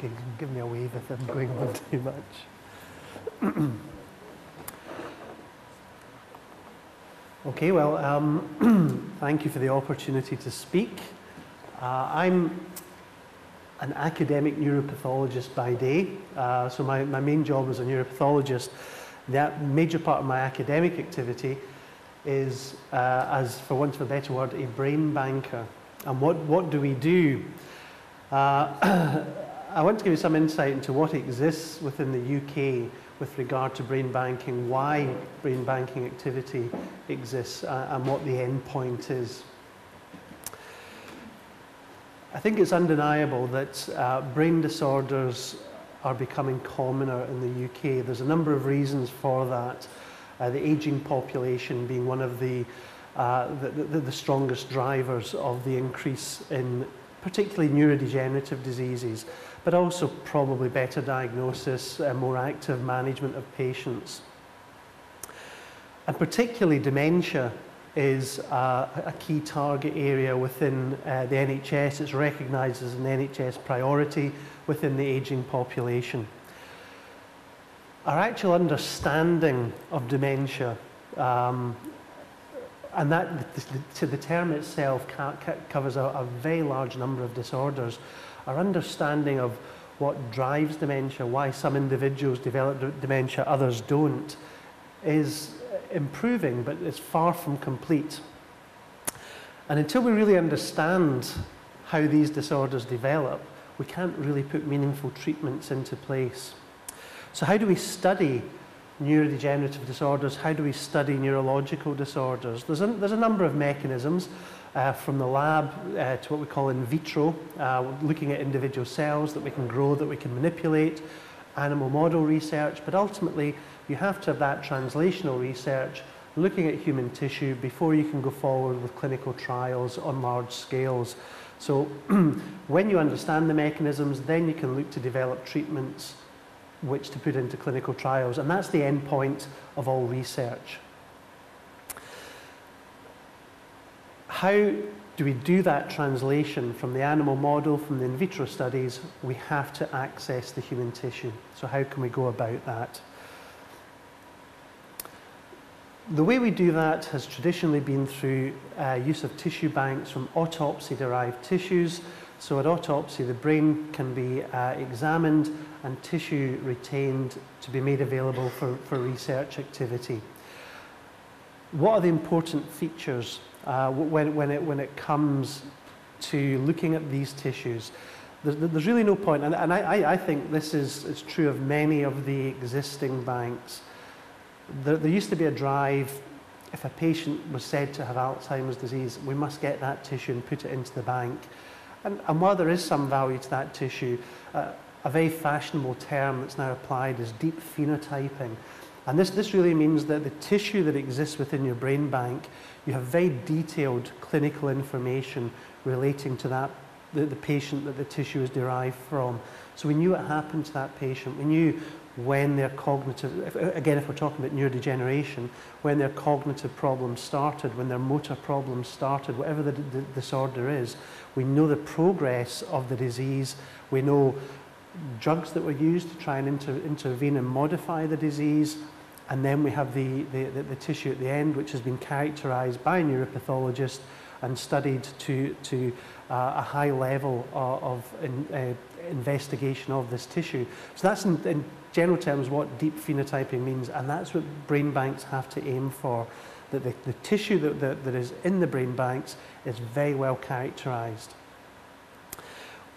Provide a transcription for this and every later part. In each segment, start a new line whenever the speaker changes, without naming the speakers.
Okay, you can give me a wave if I'm going on too much. Okay, well, thank you for the opportunity to speak. I'm an academic neuropathologist by day, so my main job as a neuropathologist, the major part of my academic activity is, as for want of a better word, a brain banker. And what do we do? I want to give you some insight into what exists within the UK with regard to brain banking, why brain banking activity exists, and what the end point is. I think it's undeniable that brain disorders are becoming commoner in the UK. There's a number of reasons for that. The ageing population being one of the strongest drivers of the increase in particularly neurodegenerative diseases, but also probably better diagnosis, more active management of patients. And particularly dementia is a key target area within the NHS. It's recognised as an NHS priority within the ageing population. Our actual understanding of dementia, and that the term itself covers a very large number of disorders. Our understanding of what drives dementia, why some individuals develop dementia, others don't, is improving, but it's far from complete. And until we really understand how these disorders develop, we can't really put meaningful treatments into place. So how do we study neurodegenerative disorders? How do we study neurological disorders? There's a number of mechanisms, from the lab to what we call in vitro, looking at individual cells that we can grow, that we can manipulate, animal model research, but ultimately you have to have that translational research looking at human tissue before you can go forward with clinical trials on large scales. So when you understand the mechanisms, then you can look to develop treatments which to put into clinical trials, and that's the end point of all research. How do we do that translation from the animal model, from the in vitro studies? We have to access the human tissue. So how can we go about that? The way we do that has traditionally been through use of tissue banks from autopsy-derived tissues. So at autopsy, the brain can be examined and tissue retained to be made available for research activity. What are the important features when it comes to looking at these tissues? There's really no point, and I think this is true of many of the existing banks. There used to be a drive, if a patient was said to have Alzheimer's disease, we must get that tissue and put it into the bank. And while there is some value to that tissue, a very fashionable term that's now applied is deep phenotyping. And this really means that the tissue that exists within your brain bank, you have very detailed clinical information relating to that, the patient that the tissue is derived from. So we knew what happened to that patient. We knew when their cognitive, again, if we're talking about neurodegeneration, when their cognitive problems started, when their motor problems started, whatever the disorder is, we know the progress of the disease. We know drugs that were used to try and intervene and modify the disease. And then we have the tissue at the end, which has been characterized by a neuropathologist and studied to a high level of investigation of this tissue. So that's in general terms what deep phenotyping means, and that's what brain banks have to aim for, that the tissue that is in the brain banks is very well characterized.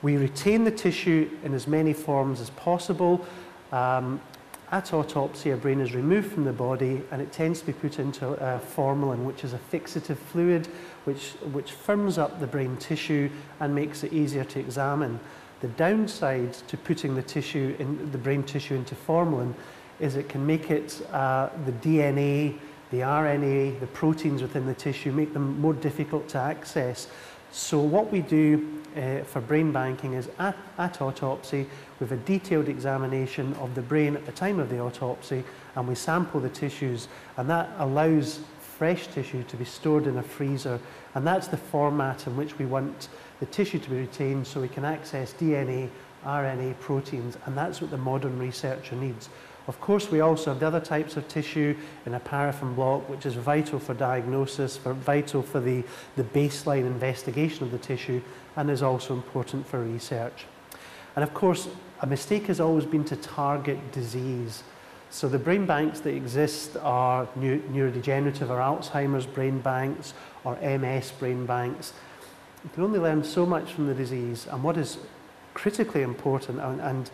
We retain the tissue in as many forms as possible. At autopsy, a brain is removed from the body and it tends to be put into formalin, which is a fixative fluid which firms up the brain tissue and makes it easier to examine. The downside to putting the brain tissue into formalin is it can make it, the DNA, the RNA, the proteins within the tissue, make them more difficult to access. So what we do for brain banking is at autopsy, we have a detailed examination of the brain at the time of the autopsy, and we sample the tissues, and that allows fresh tissue to be stored in a freezer, and that's the format in which we want the tissue to be retained so we can access DNA, RNA, proteins, and that's what the modern researcher needs. Of course, we also have the other types of tissue in a paraffin block, which is vital for diagnosis, vital for the baseline investigation of the tissue, and is also important for research. And of course, a mistake has always been to target disease. So the brain banks that exist are neurodegenerative or Alzheimer's brain banks or MS brain banks. You can only learn so much from the disease, and what is critically important and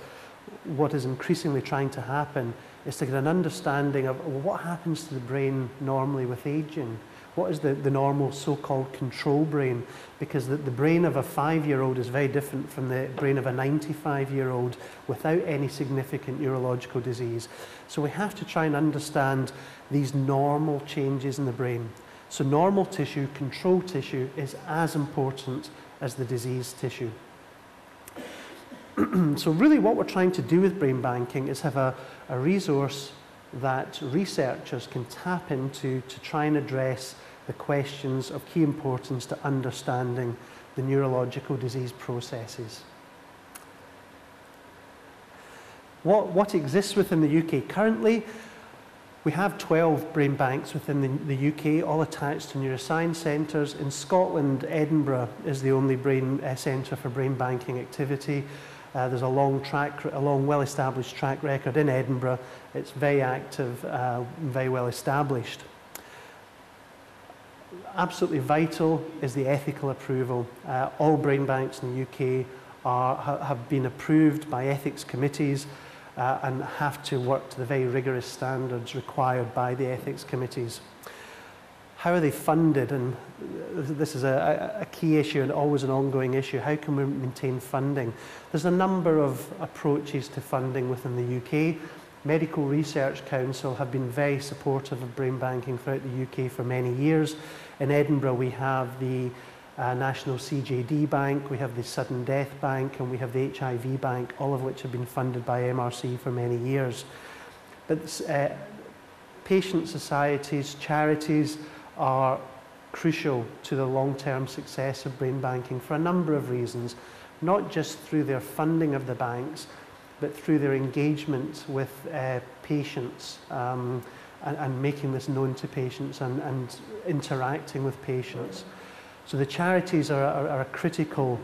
what is increasingly trying to happen is to get an understanding of what happens to the brain normally with aging. What is the normal so-called control brain? Because the brain of a 5-year-old is very different from the brain of a 95-year-old without any significant neurological disease. So we have to try and understand these normal changes in the brain. So normal tissue, control tissue, is as important as the diseased tissue. So really what we're trying to do with brain banking is have a resource that researchers can tap into to try and address the questions of key importance to understanding the neurological disease processes. What exists within the UK currently? We have 12 brain banks within the UK, all attached to neuroscience centres. In Scotland, Edinburgh is the only centre for brain banking activity. There's a long, well-established track record in Edinburgh. It's very active, very well established. Absolutely vital is the ethical approval. All brain banks in the UK have been approved by ethics committees and have to work to the very rigorous standards required by the ethics committees. How are they funded? And this is a key issue and always an ongoing issue. How can we maintain funding? There's a number of approaches to funding within the UK. Medical Research Council have been very supportive of brain banking throughout the UK for many years. In Edinburgh, we have the National CJD Bank, we have the Sudden Death Bank, and we have the HIV Bank, all of which have been funded by MRC for many years. But patient societies, charities, are crucial to the long-term success of brain banking for a number of reasons, not just through their funding of the banks, but through their engagement with patients and making this known to patients and interacting with patients. So the charities are a critical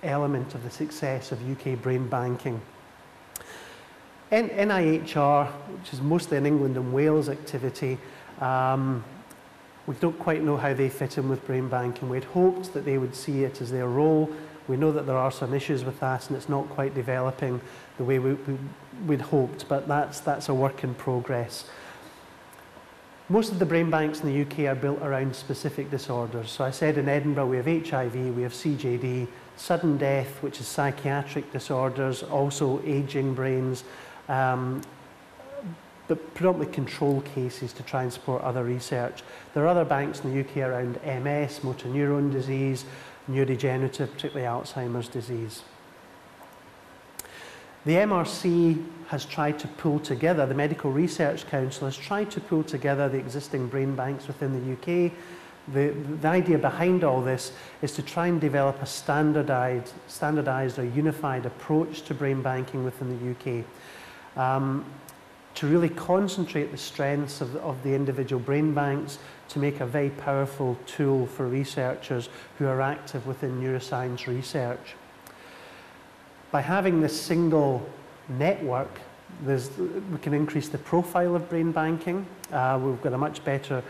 element of the success of UK brain banking. NIHR, which is mostly an England and Wales activity, we don't quite know how they fit in with brain banking. We'd hoped that they would see it as their role. We know that there are some issues with that and it's not quite developing the way we'd hoped, but that's a work in progress. Most of the brain banks in the UK are built around specific disorders. So I said in Edinburgh we have HIV, we have CJD, sudden death, which is psychiatric disorders, also aging brains, but predominantly control cases to try and support other research. There are other banks in the UK around MS, motor neuron disease, neurodegenerative, particularly Alzheimer's disease. The MRC has tried to pull together, the Medical Research Council has tried to pull together the existing brain banks within the UK. The idea behind all this is to try and develop a standardised or unified approach to brain banking within the UK. To really concentrate the strengths of the individual brain banks to make a very powerful tool for researchers who are active within neuroscience research. By having this single network, we can increase the profile of brain banking. We've got a much better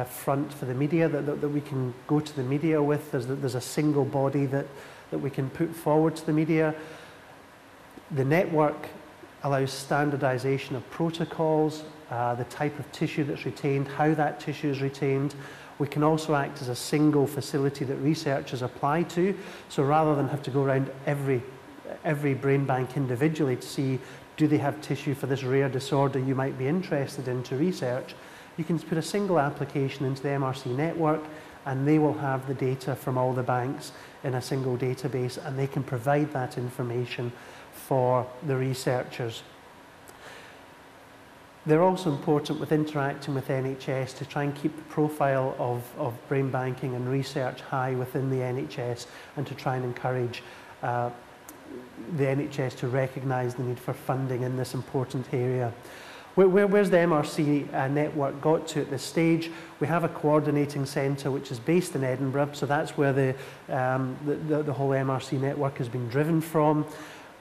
front for the media that we can go to the media with. There's a single body that we can put forward to the media. The network allows standardization of protocols, the type of tissue that's retained, how that tissue is retained. We can also act as a single facility that researchers apply to. So rather than have to go around every brain bank individually to see, do they have tissue for this rare disorder you might be interested in to research, you can put a single application into the MRC network and they will have the data from all the banks in a single database and they can provide that information for the researchers. They're also important with interacting with NHS to try and keep the profile of brain banking and research high within the NHS and to try and encourage the NHS to recognise the need for funding in this important area. Where's the MRC network got to at this stage? We have a coordinating centre which is based in Edinburgh, so that's where the whole MRC network has been driven from.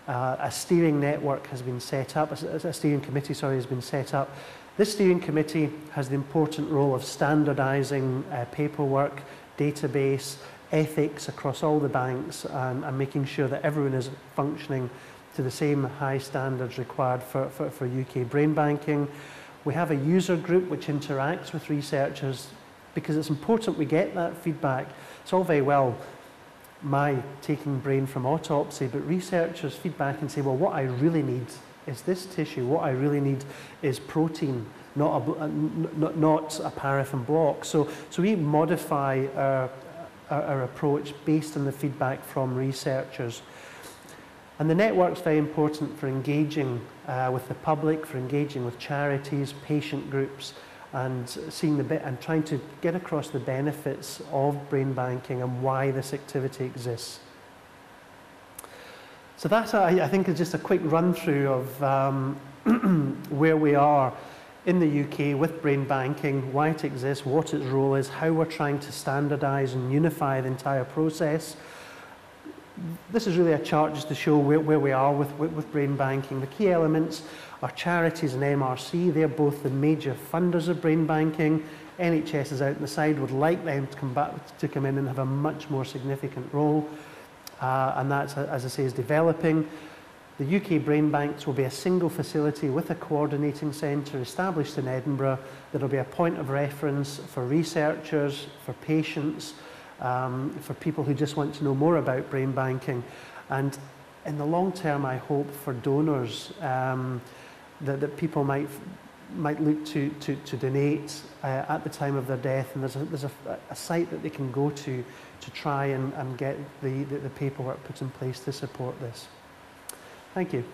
A steering network has been set up, a steering committee, sorry, has been set up. This steering committee has the important role of standardising paperwork, database, ethics across all the banks, and making sure that everyone is functioning to the same high standards required for UK brain banking. We have a user group which interacts with researchers because it's important we get that feedback. It's all very well my taking brain from autopsy, but researchers feedback and say, well, what I really need is this tissue. What I really need is protein, not a paraffin block. So we modify our approach based on the feedback from researchers. And the network's very important for engaging with the public, for engaging with charities, patient groups, and seeing and trying to get across the benefits of brain banking and why this activity exists. So that, I think, is just a quick run-through of where we are in the UK with brain banking, why it exists, what its role is, how we're trying to standardise and unify the entire process. This is really a chart just to show where we are with brain banking. The key elements are charities and MRC. They're both the major funders of brain banking. NHS is out on the side, would like them to come in and have a much more significant role. And that, as I say, is developing. The UK Brain Banks will be a single facility with a coordinating centre established in Edinburgh that will be a point of reference for researchers, for patients, for people who just want to know more about brain banking. And in the long term, I hope for donors that people might look to donate at the time of their death. And there's a site that they can go to try and get the paperwork put in place to support this. Thank you.